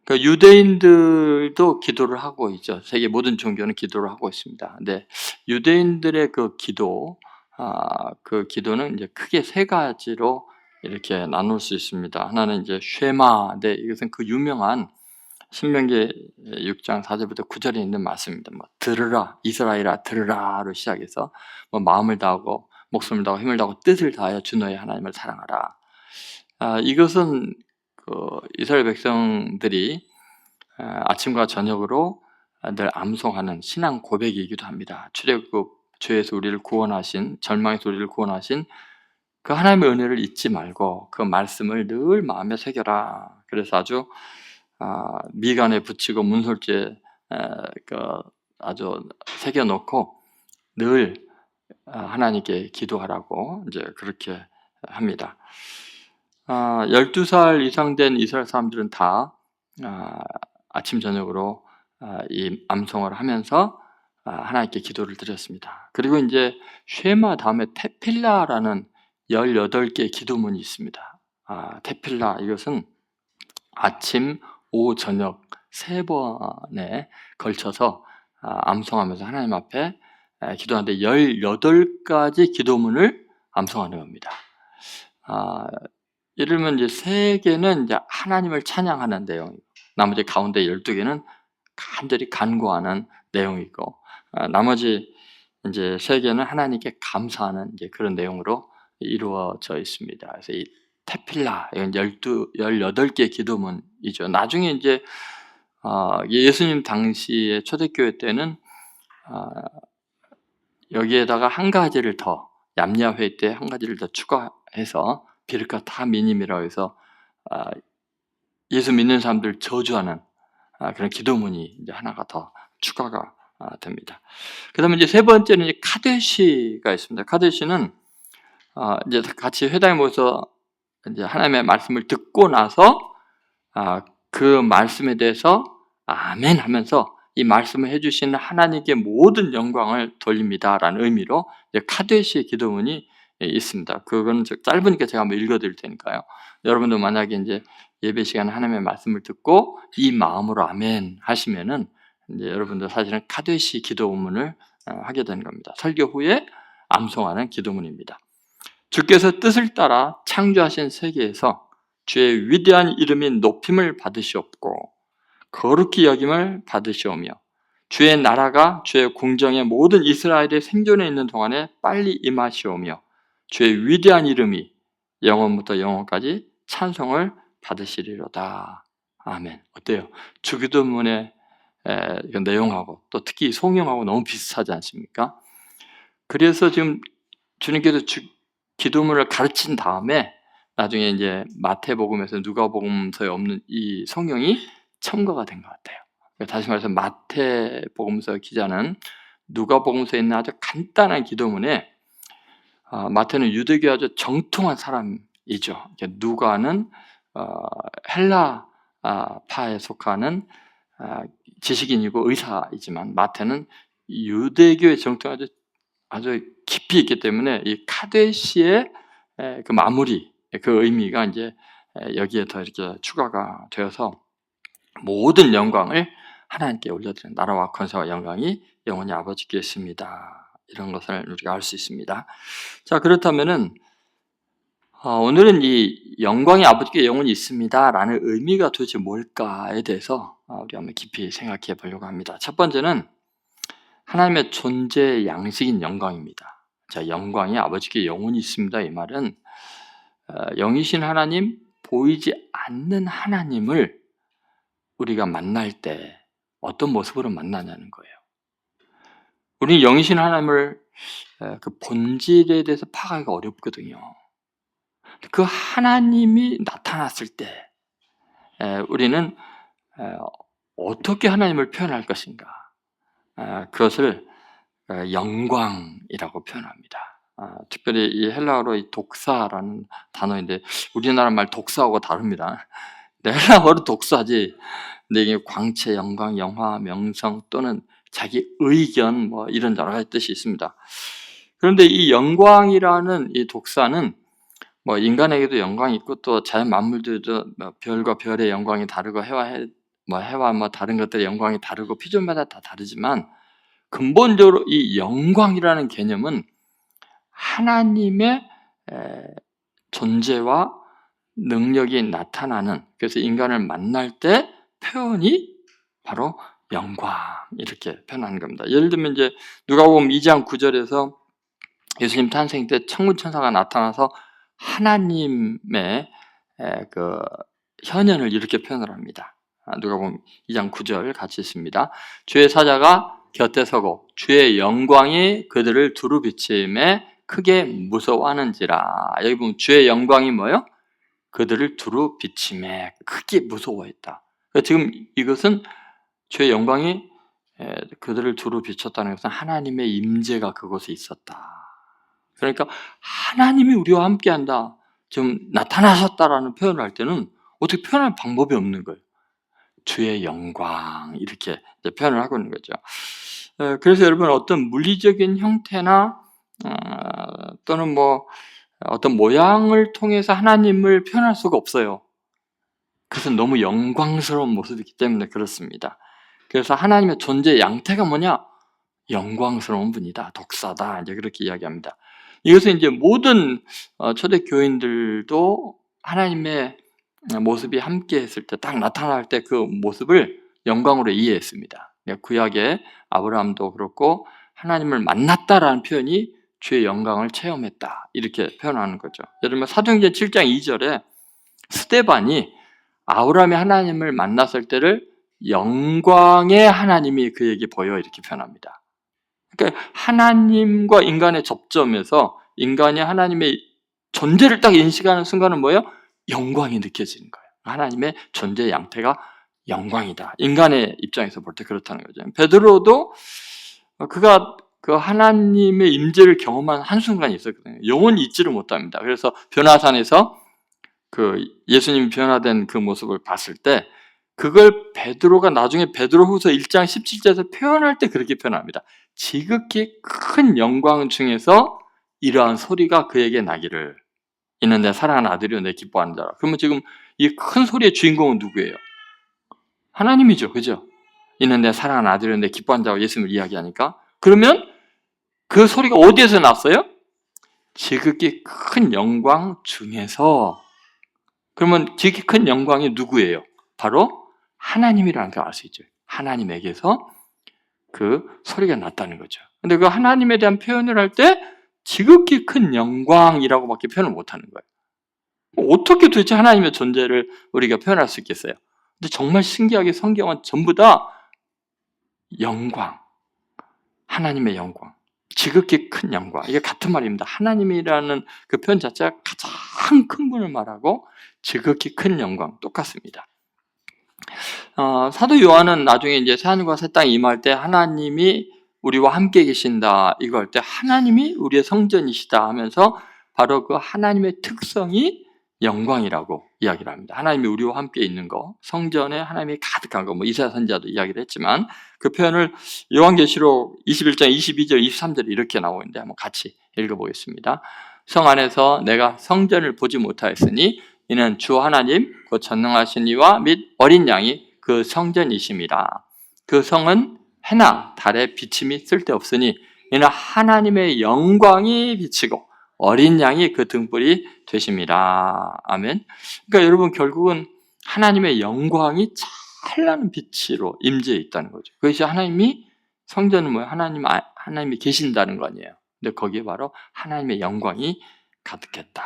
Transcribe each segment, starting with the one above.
그 유대인들도 기도를 하고 있죠. 세계 모든 종교는 기도를 하고 있습니다. 근데 유대인들의 그 기도, 그 기도는 이제 크게 세 가지로 이렇게 나눌 수 있습니다. 하나는 이제 쉐마, 네, 이것은 그 유명한 신명기 6장 4절부터 9절에 있는 말씀입니다. 뭐 들으라 이스라엘아 들으라로 시작해서 뭐 마음을 다하고 목숨을 다하고 힘을 다하고 뜻을 다하여 주 너의 하나님을 사랑하라. 이것은 그 이스라엘 백성들이 아침과 저녁으로 늘 암송하는 신앙 고백이기도 합니다. 출애굽 죄에서 우리를 구원하신, 절망에서 우리를 구원하신 그 하나님의 은혜를 잊지 말고 그 말씀을 늘 마음에 새겨라. 그래서 아주 미간에 붙이고 문설주에 그 아주 새겨 놓고 늘 하나님께 기도하라고 이제 그렇게 합니다. 12살 이상 된 이스라엘 사람들은 다 아침 저녁으로 이 암송을 하면서 하나님께 기도를 드렸습니다. 그리고 이제 쉐마 다음에 테필라라는 18개의 기도문이 있습니다. 테필라, 이것은 아침, 오후, 저녁 3번에 걸쳐서 암송하면서 하나님 앞에 기도하는데 18가지 기도문을 암송하는 겁니다. 예를 들면 이제 3개는 이제 하나님을 찬양하는 내용, 나머지 가운데 12개는 간절히 간구하는 내용이고, 나머지 이제 3개는 하나님께 감사하는 이제 그런 내용으로 이루어져 있습니다. 그래서 이 테필라, 이건 18개의 기도문이죠. 나중에 이제 예수님 당시의 초대교회 때는 여기에다가 한 가지를 더, 얌야회 때 한 가지를 더 추가해서 비르카 타미님이라고 해서 예수 믿는 사람들 저주하는 그런 기도문이 이제 하나가 더 추가가 됩니다. 그다음에 이제 세 번째는 이제 카데시가 있습니다. 카데시는 이제 같이 회당에 모여서 이제 하나님의 말씀을 듣고 나서 그 말씀에 대해서 아멘 하면서 이 말씀을 해주시는 하나님께 모든 영광을 돌립니다라는 의미로 이제 카데시 기도문이 있습니다. 그거는 짧으니까 제가 한번 읽어드릴 테니까요. 여러분도 만약에 이제 예배 시간에 하나님의 말씀을 듣고 이 마음으로 아멘 하시면은 이제 여러분도 사실은 카데시 기도문을 하게 되는 겁니다. 설교 후에 암송하는 기도문입니다. 주께서 뜻을 따라 창조하신 세계에서 주의 위대한 이름이 높임을 받으시옵고 거룩히 여김을 받으시오며 주의 나라가 주의 궁정의 모든 이스라엘의 생존에 있는 동안에 빨리 임하시오며 주의 위대한 이름이 영원부터 영원까지 찬송을 받으시리로다. 아멘. 어때요? 주기도문의 내용하고 또 특히 성경하고 너무 비슷하지 않습니까? 그래서 지금 주님께서 기도문을 가르친 다음에 나중에 이제 마태복음에서 누가복음서에 없는 이 성경이 첨가가 된 것 같아요. 다시 말해서 마태복음서 기자는 누가복음서에 있는 아주 간단한 기도문에 마태는 유대교 아주 정통한 사람이죠. 누가는 헬라파에 속하는 지식인이고 의사이지만 마태는 유대교의 정통한 아주 깊이 있기 때문에 이 카데시의 그 마무리, 그 의미가 이제 여기에 더 이렇게 추가가 되어서 모든 영광을 하나님께 올려드리는 나라와 권세와 영광이 영원히 아버지께 있습니다. 이런 것을 우리가 알 수 있습니다. 자, 그렇다면은 오늘은 이 영광이 아버지께 영원히 있습니다라는 의미가 도대체 뭘까에 대해서 우리 한번 깊이 생각해 보려고 합니다. 첫 번째는 하나님의 존재 양식인 영광입니다. 자, 영광이 아버지께 영원히 있습니다. 이 말은 영이신 하나님, 보이지 않는 하나님을 우리가 만날 때 어떤 모습으로 만나냐는 거예요. 우리는 영이신 하나님을 그 본질에 대해서 파악하기가 어렵거든요. 그 하나님이 나타났을 때 우리는 어떻게 하나님을 표현할 것인가? 그것을 영광이라고 표현합니다. 특별히 이 헬라어로 이 독사라는 단어인데 우리나라 말 독사하고 다릅니다. 헬라어로 독사지, 근데 이게 광채, 영광, 영화, 명성 또는 자기 의견 뭐 이런 여러 가지 뜻이 있습니다. 그런데 이 영광이라는 이 독사는 뭐 인간에게도 영광이 있고 또 자연 만물들도 별과 별의 영광이 다르고 해와 뭐 해와 뭐 다른 것들의 영광이 다르고 피조물마다 다 다르지만 근본적으로 이 영광이라는 개념은 하나님의 존재와 능력이 나타나는, 그래서 인간을 만날 때 표현이 바로 영광, 이렇게 표현하는 겁니다. 예를 들면 이제 누가복음 2장 9절에서 예수님 탄생 때 천군 천사가 나타나서 하나님의 그 현현을 이렇게 표현을 합니다. 누가복음 2장 9절 같이 있습니다. 주의 사자가 곁에 서고 주의 영광이 그들을 두루 비침에 크게 무서워하는지라. 여기 보면 주의 영광이 뭐예요? 그들을 두루 비침에 크게 무서워했다. 지금 이것은 주의 영광이 그들을 두루 비쳤다는 것은 하나님의 임재가 그곳에 있었다. 그러니까 하나님이 우리와 함께한다, 좀 나타나셨다라는 표현을 할 때는 어떻게 표현할 방법이 없는 거예요. 주의 영광, 이렇게 표현을 하고 있는 거죠. 그래서 여러분, 어떤 물리적인 형태나 또는 뭐 어떤 모양을 통해서 하나님을 표현할 수가 없어요. 그것은 너무 영광스러운 모습이기 때문에 그렇습니다. 그래서 하나님의 존재의 양태가 뭐냐? 영광스러운 분이다, 독사다, 이제 그렇게 이야기합니다. 이것은 이제 모든 초대 교인들도 하나님의 모습이 함께 했을 때, 딱 나타날 때 그 모습을 영광으로 이해했습니다. 구약의 아브라함도 그렇고 하나님을 만났다라는 표현이 주의 영광을 체험했다, 이렇게 표현하는 거죠. 예를 들면 사도행전 7장 2절에 스데반이 아브라함이 하나님을 만났을 때를 영광의 하나님이 그에게 보여, 이렇게 표현합니다. 그러니까 하나님과 인간의 접점에서 인간이 하나님의 존재를 딱 인식하는 순간은 뭐예요? 영광이 느껴지는 거예요. 하나님의 존재의 양태가 영광이다. 인간의 입장에서 볼 때 그렇다는 거죠. 베드로도 그가 그 하나님의 임재를 경험한 한순간이 있었거든요. 영원히 잊지를 못합니다. 그래서 변화산에서 그 예수님이 변화된 그 모습을 봤을 때 그걸 베드로가 나중에 베드로후서 1장 17절에서 표현할 때 그렇게 표현합니다. 지극히 큰 영광 중에서 이러한 소리가 그에게 나기를, 이는 내 사랑하는 아들이요 내 기뻐하는 자라. 그러면 지금 이 큰 소리의 주인공은 누구예요? 하나님이죠. 그죠? 이는 내 사랑하는 아들이요 내 기뻐하는 자라고 예수님을 이야기하니까, 그러면 그 소리가 어디에서 났어요? 지극히 큰 영광 중에서. 그러면 지극히 큰 영광이 누구예요? 바로 하나님이라는 걸 알 수 있죠. 하나님에게서 그 소리가 났다는 거죠. 근데 그 하나님에 대한 표현을 할 때 지극히 큰 영광이라고밖에 표현을 못하는 거예요. 어떻게 도대체 하나님의 존재를 우리가 표현할 수 있겠어요? 근데 정말 신기하게 성경은 전부 다 영광, 하나님의 영광, 지극히 큰 영광, 이게 같은 말입니다. 하나님이라는 그 표현 자체가 가장 큰 분을 말하고 지극히 큰 영광, 똑같습니다. 사도 요한은 나중에 이제 새하늘과 새 땅이 임할 때 하나님이 우리와 함께 계신다, 이거 할 때 하나님이 우리의 성전이시다 하면서 바로 그 하나님의 특성이 영광이라고 이야기를 합니다. 하나님이 우리와 함께 있는 거, 성전에 하나님이 가득한 거, 뭐 이사야 선지자도 이야기를 했지만 그 표현을 요한계시록 21장 22절 23절에 이렇게 나오고 있는데 한번 같이 읽어보겠습니다. 성 안에서 내가 성전을 보지 못하였으니 이는 주 하나님 그 전능하신 이와 및 어린 양이 그 성전이심이라. 그 성은 해나 달의 비침이 쓸데없으니 이는 하나님의 영광이 비치고 어린 양이 그 등불이 되심이라. 아멘. 그러니까 여러분, 결국은 하나님의 영광이 찬란한 빛으로 임재해 있다는 거죠. 그것이 하나님이, 성전은 뭐예요? 하나님이 계신다는 거 아니에요. 근데 거기에 바로 하나님의 영광이 가득했다.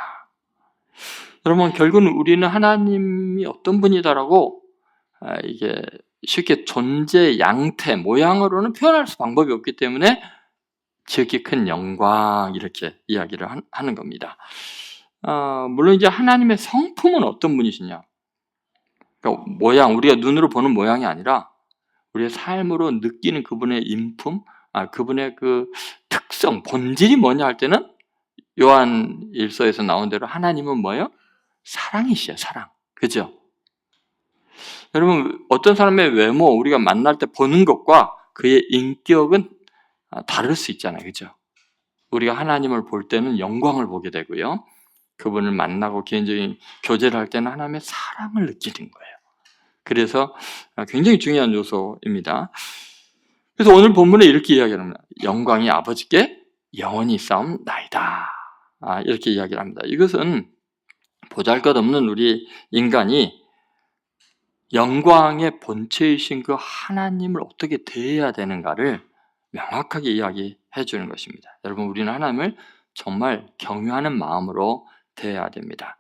여러분, 결국은 우리는 하나님이 어떤 분이다라고 이게 쉽게 존재 양태, 모양으로는 표현할 수 방법이 없기 때문에 지극히 큰 영광, 이렇게 이야기를 하는 겁니다. 물론 이제 하나님의 성품은 어떤 분이시냐? 그러니까 모양, 우리가 눈으로 보는 모양이 아니라 우리의 삶으로 느끼는 그분의 인품, 그분의 그 특성, 본질이 뭐냐 할 때는 요한 1서에서 나온 대로 하나님은 뭐예요? 사랑이시야, 사랑. 그죠? 여러분, 어떤 사람의 외모, 우리가 만날 때 보는 것과 그의 인격은 다를 수 있잖아요. 그죠? 우리가 하나님을 볼 때는 영광을 보게 되고요. 그분을 만나고 개인적인 교제를 할 때는 하나님의 사랑을 느끼는 거예요. 그래서 굉장히 중요한 요소입니다. 그래서 오늘 본문에 이렇게 이야기를 합니다. 영광이 아버지께 영원히 싸움나이다. 이렇게 이야기를 합니다. 이것은 보잘것없는 우리 인간이 영광의 본체이신 그 하나님을 어떻게 대해야 되는가를 명확하게 이야기해 주는 것입니다. 여러분, 우리는 하나님을 정말 경외하는 마음으로 대해야 됩니다.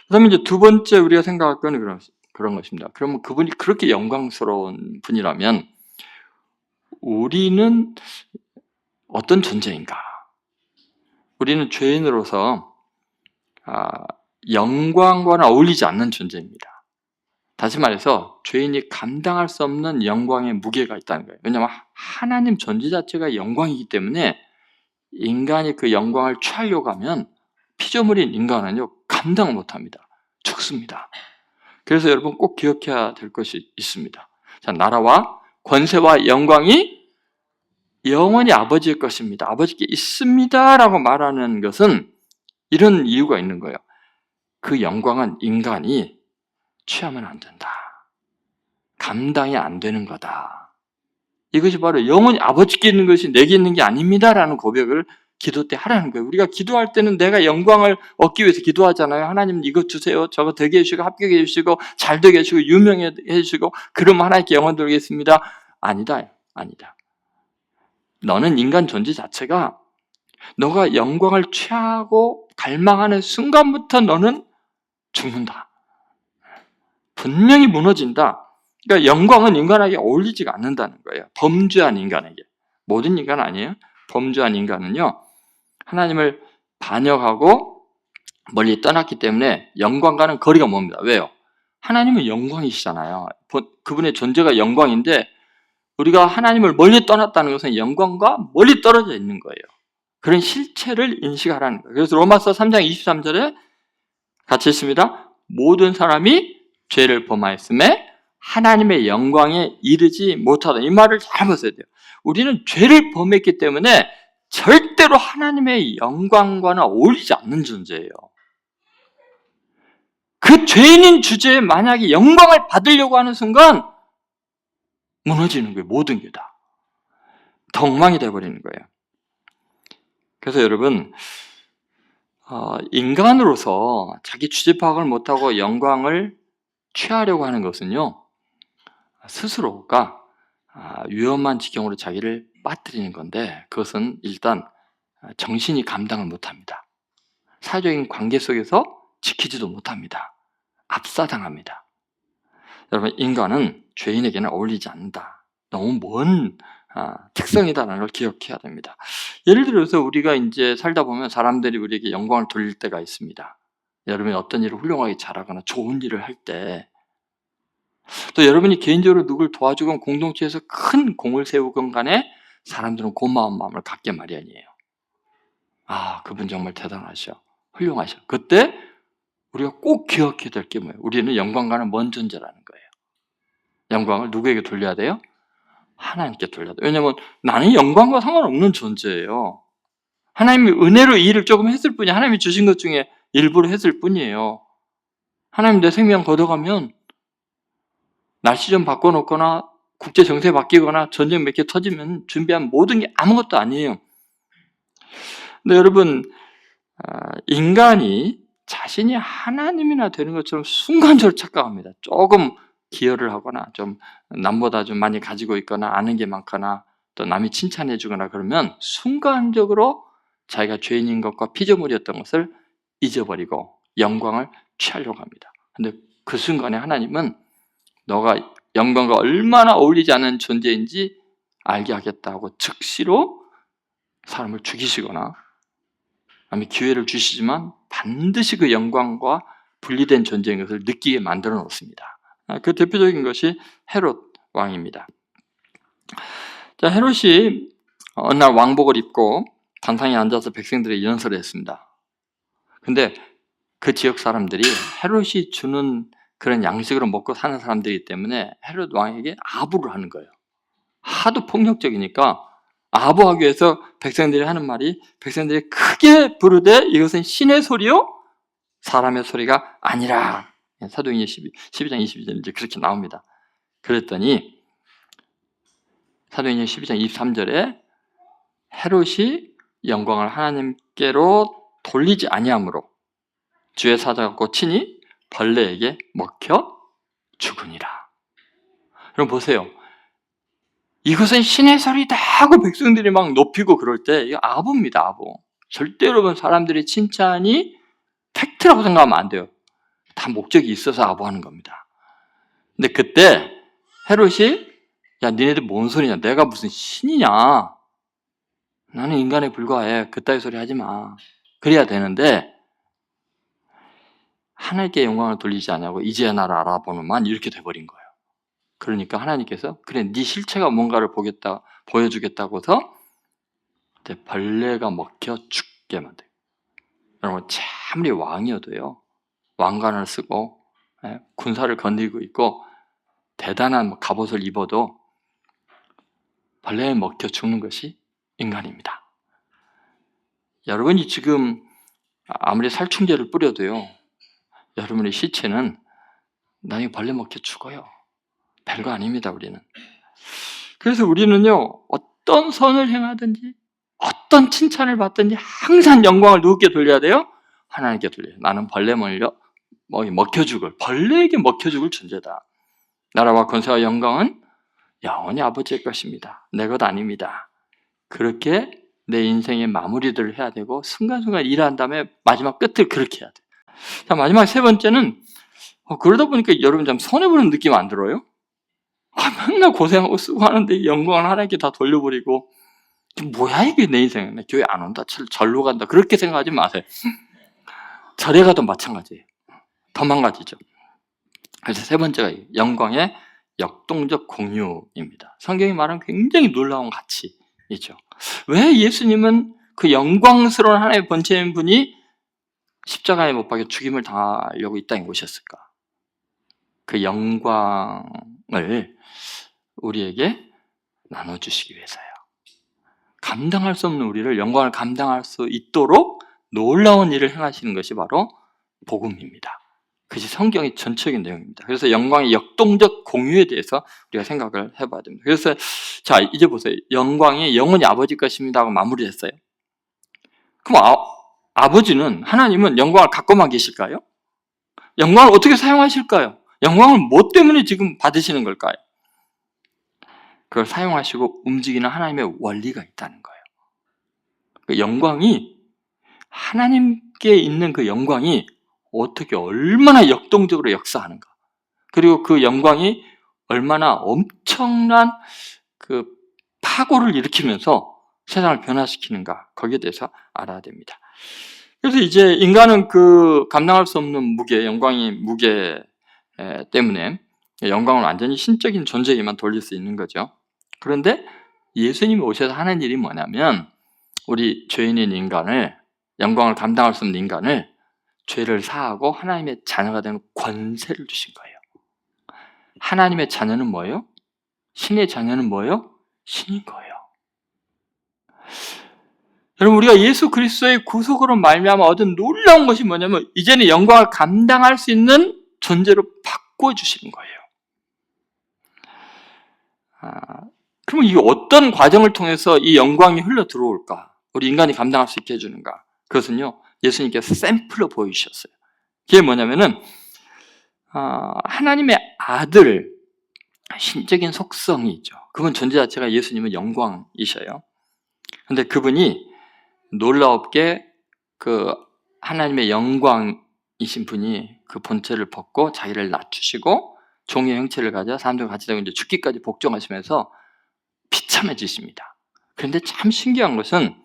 그 다음에 이제 두 번째 우리가 생각할 거는 그런 것입니다. 그러면 그분이 그렇게 영광스러운 분이라면 우리는 어떤 존재인가? 우리는 죄인으로서 영광과는 어울리지 않는 존재입니다. 다시 말해서 죄인이 감당할 수 없는 영광의 무게가 있다는 거예요. 왜냐하면 하나님 존재 자체가 영광이기 때문에 인간이 그 영광을 취하려고 하면 피조물인 인간은요 감당을 못합니다. 죽습니다. 그래서 여러분 꼭 기억해야 될 것이 있습니다. 자, 나라와 권세와 영광이 영원히 아버지의 것입니다. 아버지께 있습니다 라고 말하는 것은 이런 이유가 있는 거예요. 그 영광은 인간이 취하면 안 된다. 감당이 안 되는 거다. 이것이 바로 영원히 아버지께 있는 것이 내게 있는 게 아닙니다라는 고백을 기도 때 하라는 거예요. 우리가 기도할 때는 내가 영광을 얻기 위해서 기도하잖아요. 하나님 이것 주세요. 저거 되게 해주시고 합격해 주시고 잘 되게 해주시고 유명해 주시고 그러면 하나님께 영원 돌리겠습니다. 아니다. 너는 인간 존재 자체가 너가 영광을 취하고 갈망하는 순간부터 너는 죽는다. 분명히 무너진다. 그러니까 영광은 인간에게 어울리지가 않는다는 거예요. 범죄한 인간에게. 모든 인간은 아니에요. 범죄한 인간은요. 하나님을 반역하고 멀리 떠났기 때문에 영광과는 거리가 멉니다. 왜요? 하나님은 영광이시잖아요. 그분의 존재가 영광인데 우리가 하나님을 멀리 떠났다는 것은 영광과 멀리 떨어져 있는 거예요. 그런 실체를 인식하라는 거예요. 그래서 로마서 3장 23절에 같이 있습니다. 모든 사람이 죄를 범하였음에 하나님의 영광에 이르지 못하다. 이 말을 잘 보셔야 돼요. 우리는 죄를 범했기 때문에 절대로 하나님의 영광과는 어울리지 않는 존재예요. 그 죄인인 주제에 만약에 영광을 받으려고 하는 순간 무너지는 거예요. 모든 게 다. 엉망이 되어버리는 거예요. 그래서 여러분 인간으로서 자기 주제 파악을 못하고 영광을 취하려고 하는 것은요 스스로가 위험한 지경으로 자기를 빠뜨리는 건데 그것은 일단 정신이 감당을 못합니다. 사회적인 관계 속에서 지키지도 못합니다. 압사당합니다. 여러분 인간은 죄인에게는 어울리지 않는다. 너무 먼 특성이다라는 걸 기억해야 됩니다. 예를 들어서 우리가 이제 살다 보면 사람들이 우리에게 영광을 돌릴 때가 있습니다. 여러분이 어떤 일을 훌륭하게 잘하거나 좋은 일을 할 때 또 여러분이 개인적으로 누굴 도와주건 공동체에서 큰 공을 세우건 간에 사람들은 고마운 마음을 갖게 마련이에요. 그분 정말 대단하셔. 훌륭하셔. 그때 우리가 꼭 기억해야 될 게 뭐예요? 우리는 영광과는 먼 존재라는 거예요. 영광을 누구에게 돌려야 돼요? 하나님께 돌려야 돼요. 왜냐하면 나는 영광과 상관없는 존재예요. 하나님이 은혜로 이 일을 조금 했을 뿐이에요. 하나님이 주신 것 중에 일부러 했을 뿐이에요. 하나님 내 생명 걷어가면 날씨 좀 바꿔놓거나 국제 정세 바뀌거나 전쟁 몇 개 터지면 준비한 모든 게 아무것도 아니에요. 근데 여러분 인간이 자신이 하나님이나 되는 것처럼 순간적으로 착각합니다. 조금 기여를 하거나 좀 남보다 좀 많이 가지고 있거나 아는 게 많거나 또 남이 칭찬해 주거나 그러면 순간적으로 자기가 죄인인 것과 피조물이었던 것을 잊어버리고 영광을 취하려고 합니다. 근데 그 순간에 하나님은 너가 영광과 얼마나 어울리지 않는 존재인지 알게 하겠다고 즉시로 사람을 죽이시거나 아니면 기회를 주시지만 반드시 그 영광과 분리된 존재인 것을 느끼게 만들어 놓습니다. 그 대표적인 것이 헤롯 왕입니다. 자, 헤롯이 어느 날 왕복을 입고 단상에 앉아서 백성들에게 연설을 했습니다. 근데 그 지역 사람들이 헤롯이 주는 그런 양식으로 먹고 사는 사람들이기 때문에 헤롯 왕에게 아부를 하는 거예요. 하도 폭력적이니까 아부하기 위해서 백성들이 하는 말이 백성들이 크게 부르되 이것은 신의 소리요? 사람의 소리가 아니라 사도행전 12장 22절 이제 그렇게 나옵니다. 그랬더니 사도행전 12장 23절에 헤롯이 영광을 하나님께로 돌리지 아니함으로 주의 사자가 곧 친히 벌레에게 먹혀 죽으니라. 여러분 보세요. 이것은 신의 소리다 하고 백성들이 막 높이고 그럴 때 이거 아부입니다. 아부. 절대 여러분 사람들의 칭찬이 팩트라고 생각하면 안 돼요. 다 목적이 있어서 아부하는 겁니다. 근데 그때 헤롯이 야 니네들 뭔 소리냐, 내가 무슨 신이냐, 나는 인간에 불과해, 그따위 소리 하지 마, 그래야 되는데 하나님께 영광을 돌리지 않냐고 이제야 나를 알아보는만 이렇게 돼버린 거예요. 그러니까 하나님께서 그래 네 실체가 뭔가를 보여주겠다고서 벌레가 먹혀 죽게 만들어요. 여러분 참으로 왕이어도요, 왕관을 쓰고 군사를 거느리고 있고 대단한 갑옷을 입어도 벌레에 먹혀 죽는 것이 인간입니다. 여러분이 지금 아무리 살충제를 뿌려도요, 여러분의 시체는 나중에 벌레 먹혀 죽어요. 별거 아닙니다, 우리는. 그래서 우리는요, 어떤 선을 행하든지 어떤 칭찬을 받든지 항상 영광을 누구께 돌려야 돼요? 하나님께 돌려요. 나는 벌레 먹혀 죽을, 벌레에게 먹혀 죽을 존재다. 나라와 권세와 영광은 영원히 아버지의 것입니다. 내 것 아닙니다. 그렇게 내 인생의 마무리들을 해야 되고 순간순간 일한 다음에 마지막 끝을 그렇게 해야 돼요. 자, 마지막 세 번째는 그러다 보니까 여러분 좀 손해보는 느낌 안 들어요? 맨날 고생하고 쓰고 하는데 영광을 하나님께 다 돌려버리고 뭐야 이게 내 인생, 내 교회 안 온다, 절로 간다 그렇게 생각하지 마세요. 절에 가도 마찬가지예요. 더 망가지죠. 그래서 세 번째가 영광의 역동적 공유입니다. 성경이 말하는 굉장히 놀라운 가치이죠. 왜 예수님은 그 영광스러운 하나님의 본체인 분이 십자가에 못 박혀 죽임을 당하려고 이 땅에 오셨을까? 그 영광을 우리에게 나눠주시기 위해서요. 감당할 수 없는 우리를 영광을 감당할 수 있도록 놀라운 일을 행하시는 것이 바로 복음입니다. 그것이 성경의 전체적인 내용입니다. 그래서 영광의 역동적 공유에 대해서 우리가 생각을 해봐야 됩니다. 그래서 자 이제 보세요. 영광이 영원히 아버지 것입니다 하고 마무리했어요. 그럼 아버지는, 하나님은 영광을 갖고만 계실까요? 영광을 어떻게 사용하실까요? 영광을 뭐 때문에 지금 받으시는 걸까요? 그걸 사용하시고 움직이는 하나님의 원리가 있다는 거예요. 그 영광이, 하나님께 있는 그 영광이 어떻게 얼마나 역동적으로 역사하는가, 그리고 그 영광이 얼마나 엄청난 그 파고를 일으키면서 세상을 변화시키는가, 거기에 대해서 알아야 됩니다. 그래서 이제 인간은 그 감당할 수 없는 무게, 영광의 무게 때문에 영광을 완전히 신적인 존재에게만 돌릴 수 있는 거죠. 그런데 예수님이 오셔서 하는 일이 뭐냐면 우리 죄인인 인간을, 영광을 감당할 수 없는 인간을 죄를 사하고 하나님의 자녀가 되는 권세를 주신 거예요. 하나님의 자녀는 뭐예요? 신의 자녀는 뭐예요? 신인 거예요. 여러분, 우리가 예수 그리스도의 구속으로 말미암아 얻은 놀라운 것이 뭐냐면 이제는 영광을 감당할 수 있는 존재로 바꿔주시는 거예요. 그러면 이 어떤 과정을 통해서 이 영광이 흘러 들어올까? 우리 인간이 감당할 수 있게 해주는가? 그것은요, 예수님께서 샘플로 보여주셨어요. 그게 뭐냐면은 하나님의 아들, 신적인 속성이 있죠. 그분 존재 자체가, 예수님은 영광이셔요. 그런데 그분이 놀라웁게 그 하나님의 영광이신 분이 그 본체를 벗고 자기를 낮추시고 종의 형체를 가져 사람들과 같이 되고 이제 죽기까지 복종하시면서 비참해지십니다. 그런데 참 신기한 것은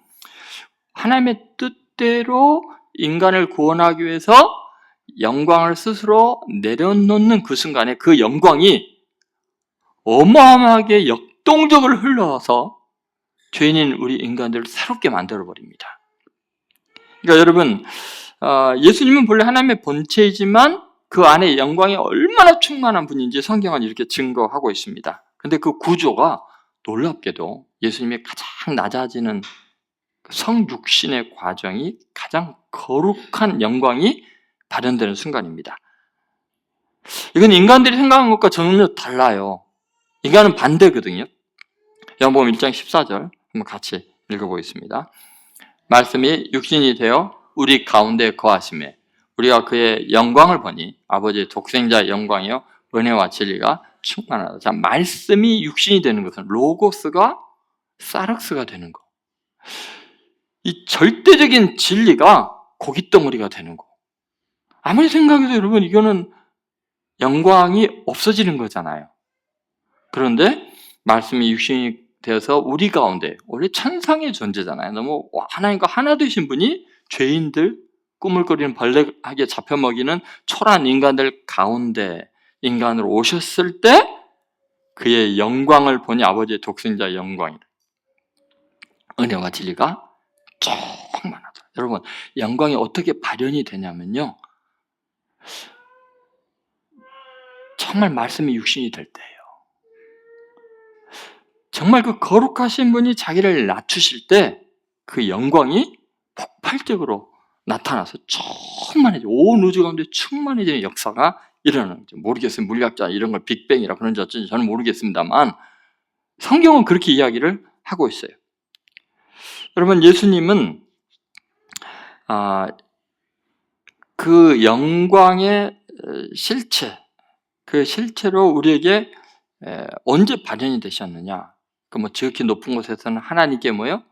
하나님의 뜻대로 인간을 구원하기 위해서 영광을 스스로 내려놓는 그 순간에 그 영광이 어마어마하게 역동적으로 흘러서 죄인인 우리 인간들을 새롭게 만들어버립니다. 그러니까 여러분, 예수님은 본래 하나님의 본체이지만 그 안에 영광이 얼마나 충만한 분인지 성경은 이렇게 증거하고 있습니다. 그런데 그 구조가 놀랍게도 예수님의 가장 낮아지는 성육신의 과정이 가장 거룩한 영광이 발현되는 순간입니다. 이건 인간들이 생각한 것과 전혀 달라요. 인간은 반대거든요. 요한복음 1장 14절 한번 같이 읽어보겠습니다. 말씀이 육신이 되어 우리 가운데 거하심에 우리가 그의 영광을 보니 아버지의 독생자의 영광이요 은혜와 진리가 충만하다. 자, 말씀이 육신이 되는 것은 로고스가 사륵스가 되는 거. 이 절대적인 진리가 고깃덩어리가 되는 거. 아무리 생각해도 여러분 이거는 영광이 없어지는 거잖아요. 그런데 말씀이 육신이 되어서 우리 가운데, 원래 천상의 존재잖아요. 너무 하나님과 하나 되신 분이 죄인들, 꾸물거리는 벌레하게 잡혀먹이는 초라한 인간들 가운데 인간으로 오셨을 때 그의 영광을 보니 아버지의 독생자의 영광이다. 은혜와 진리가 충만하다. 여러분, 영광이 어떻게 발현이 되냐면요, 정말 말씀이 육신이 될 때예요. 정말 그 거룩하신 분이 자기를 낮추실 때 그 영광이 폭발적으로 나타나서 충만해져, 온 우주 가운데 충만해지는 역사가 일어나는 거죠. 모르겠어요. 물리학자 이런 걸 빅뱅이라 그런지 어쩐지 저는 모르겠습니다만 성경은 그렇게 이야기를 하고 있어요. 여러분, 예수님은 그 영광의 실체, 그 실체로 우리에게 언제 발현이 되셨느냐? 그 뭐 지극히 높은 곳에서는 하나님께 뭐요?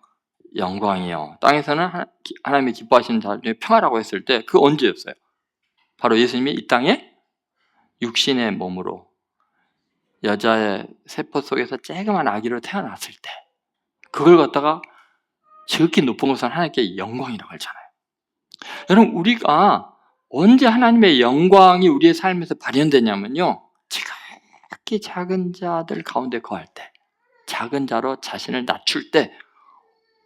영광이요. 땅에서는 하나님이 기뻐하시는 자 중에 평화라고 했을 때 그 언제였어요? 바로 예수님이 이 땅에 육신의 몸으로 여자의 세포 속에서 쬐그만 아기로 태어났을 때 그걸 갖다가 지극히 높은 곳은 하나님께 영광이라고 하잖아요. 여러분, 우리가 언제 하나님의 영광이 우리의 삶에서 발현되냐면요, 지극히 작은 자들 가운데 거할 때, 작은 자로 자신을 낮출 때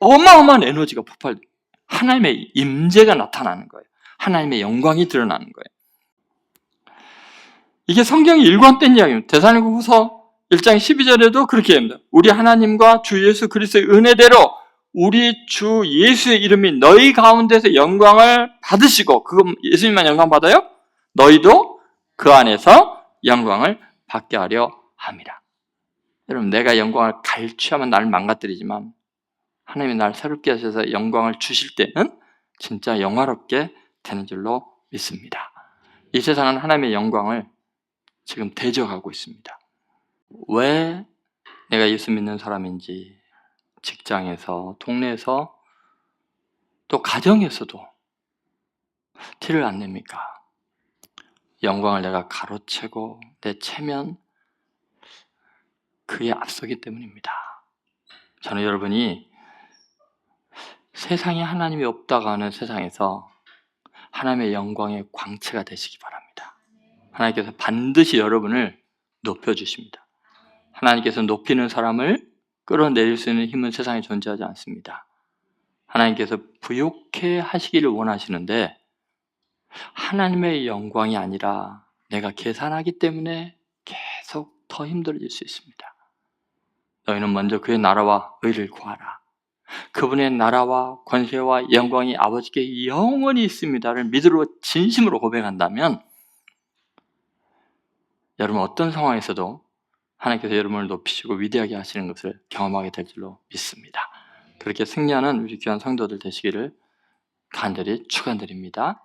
어마어마한 에너지가 폭발돼요. 하나님의 임재가 나타나는 거예요. 하나님의 영광이 드러나는 거예요. 이게 성경이 일관된 이야기입니다. 데살로니가후서 1장 12절에도 그렇게 합니다. 우리 하나님과 주 예수 그리스도의 은혜대로 우리 주 예수의 이름이 너희 가운데서 영광을 받으시고, 그건 예수님만 영광 받아요? 너희도 그 안에서 영광을 받게 하려 함이라. 여러분, 내가 영광을 갈취하면 나를 망가뜨리지만 하나님이 나를 새롭게 하셔서 영광을 주실 때는 진짜 영화롭게 되는 줄로 믿습니다. 이 세상은 하나님의 영광을 지금 대적하고 있습니다. 왜 내가 예수 믿는 사람인지 직장에서, 동네에서, 또 가정에서도 티를 안 냅니까? 영광을 내가 가로채고 내채면 그게 앞서기 때문입니다. 저는 여러분이 세상에 하나님이 없다고 하는 세상에서 하나님의 영광의 광채가 되시기 바랍니다. 하나님께서 반드시 여러분을 높여주십니다. 하나님께서 높이는 사람을 끌어내릴 수 있는 힘은 세상에 존재하지 않습니다. 하나님께서 부욕해 하시기를 원하시는데 하나님의 영광이 아니라 내가 계산하기 때문에 계속 더 힘들어질 수 있습니다. 너희는 먼저 그의 나라와 의를 구하라. 그분의 나라와 권세와 영광이 아버지께 영원히 있습니다를 믿음으로 진심으로 고백한다면 여러분 어떤 상황에서도 하나님께서 여러분을 높이시고 위대하게 하시는 것을 경험하게 될 줄로 믿습니다. 그렇게 승리하는 우리 귀한 성도들 되시기를 간절히 축원드립니다.